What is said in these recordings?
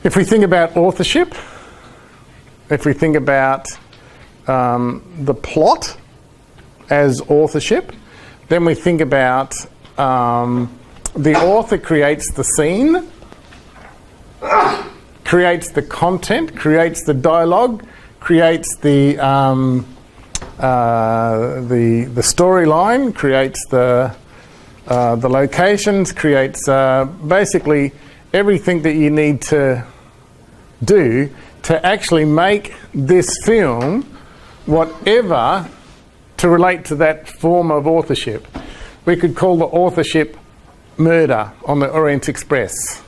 If we think about authorship, if we think about the plot as authorship, then we think about the author creates the scene, creates the content, creates the dialogue, creates the storyline, creates the locations, creates basically everything that you need to do to actually make this film whatever to relate to that form of authorship. We could call the authorship murder on the Orient Express.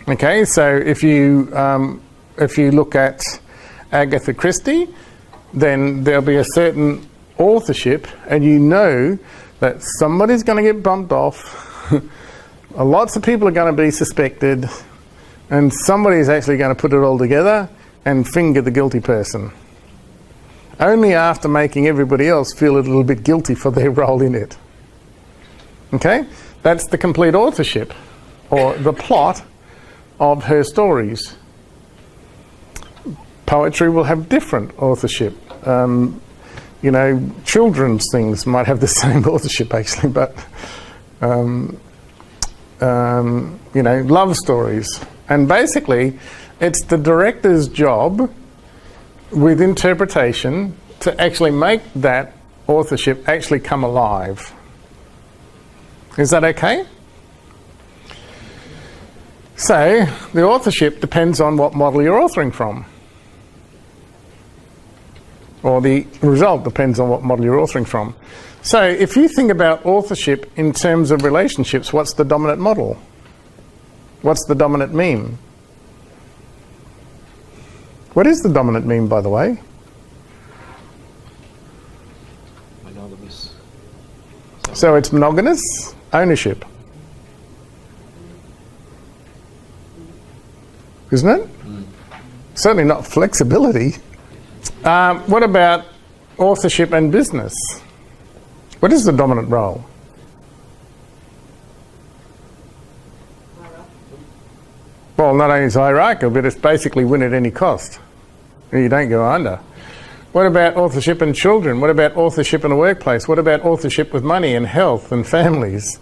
Okay, so if you look at Agatha Christie, then there'll be a certain authorship, and you know that somebody's going to get bumped off, lots of people are going to be suspected, and somebody's actually going to put it all together and finger the guilty person. Only after making everybody else feel a little bit guilty for their role in it. Okay? That's the complete authorship, or the plot of her stories. Poetry will have different authorship. You know, children's things might have the same authorship actually, but you know, love stories. And basically, it's the director's job with interpretation to actually make that authorship actually come alive. Is that okay? So, the authorship depends on what model you're authoring from. Or the result depends on what model you're authoring from. So, if you think about authorship in terms of relationships, what's the dominant model? What's the dominant meme? What is the dominant meme, by the way? Monogamous. So it's monogamous ownership. Isn't it? Certainly not flexibility. What about authorship and business? What is the dominant role? Well, not only is it hierarchical, but it's basically win at any cost. You don't go under. What about authorship and children? What about authorship in the workplace? What about authorship with money and health and families?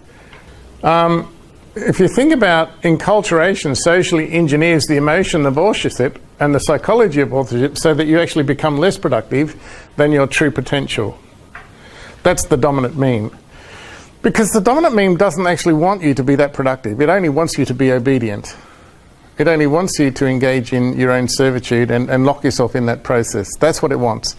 If you think about enculturation socially engineers the emotion of authorship and the psychology of authorship so that you actually become less productive than your true potential. That's the dominant meme. Because the dominant meme doesn't actually want you to be that productive. It only wants you to be obedient. It only wants you to engage in your own servitude and lock yourself in that process. That's what it wants.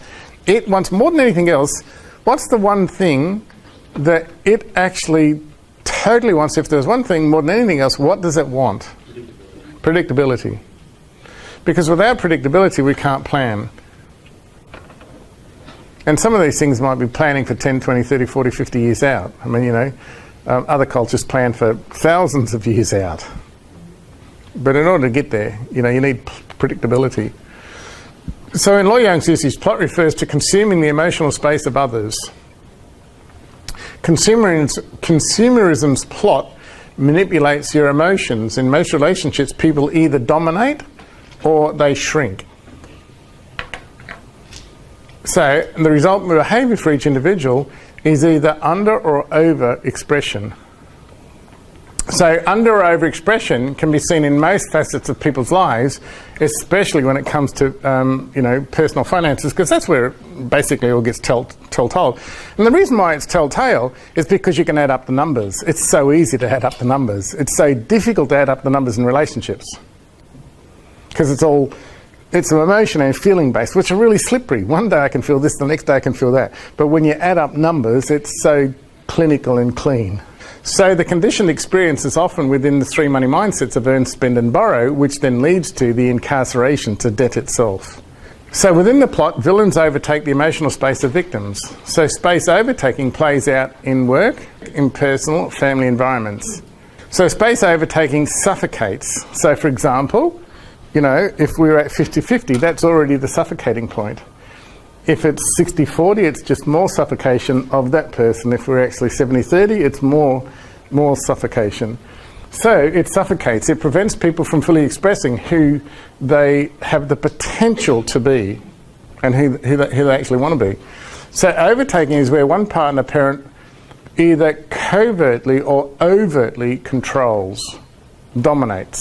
It wants, more than anything else, what's the one thing that it actually totally wants? If there's one thing more than anything else, what does it want? Predictability. Because without predictability, we can't plan. And some of these things might be planning for 10, 20, 30, 40, 50 years out. I mean, you know, other cultures plan for thousands of years out. But in order to get there, you know, you need predictability. So in Loy Young's usage, plot refers to consuming the emotional space of others. Consumerism's plot manipulates your emotions. In most relationships, people either dominate or they shrink. So the resultant behaviour for each individual is either under or over expression. So under or over expression can be seen in most facets of people's lives, especially when it comes to you know, personal finances, because that's where it basically all gets telltale. And the reason why it's telltale is because you can add up the numbers. It's so easy to add up the numbers. It's so difficult to add up the numbers in relationships, because it's emotion and feeling based, which are really slippery. One day I can feel this, the next day I can feel that. But when you add up numbers, it's so clinical and clean. So the conditioned experience is often within the three money mindsets of earn, spend and borrow, which then leads to the incarceration to debt itself. So within the plot, villains overtake the emotional space of victims. So space overtaking plays out in work, in personal, family environments. So space overtaking suffocates. So for example, you know, if we're at 50-50, that's already the suffocating point. If it's 60-40, it's just more suffocation of that person. If we're actually 70-30, it's more suffocation. So it suffocates, it prevents people from fully expressing who they have the potential to be and who they actually want to be. So overtaking is where one partner parent either covertly or overtly controls, dominates.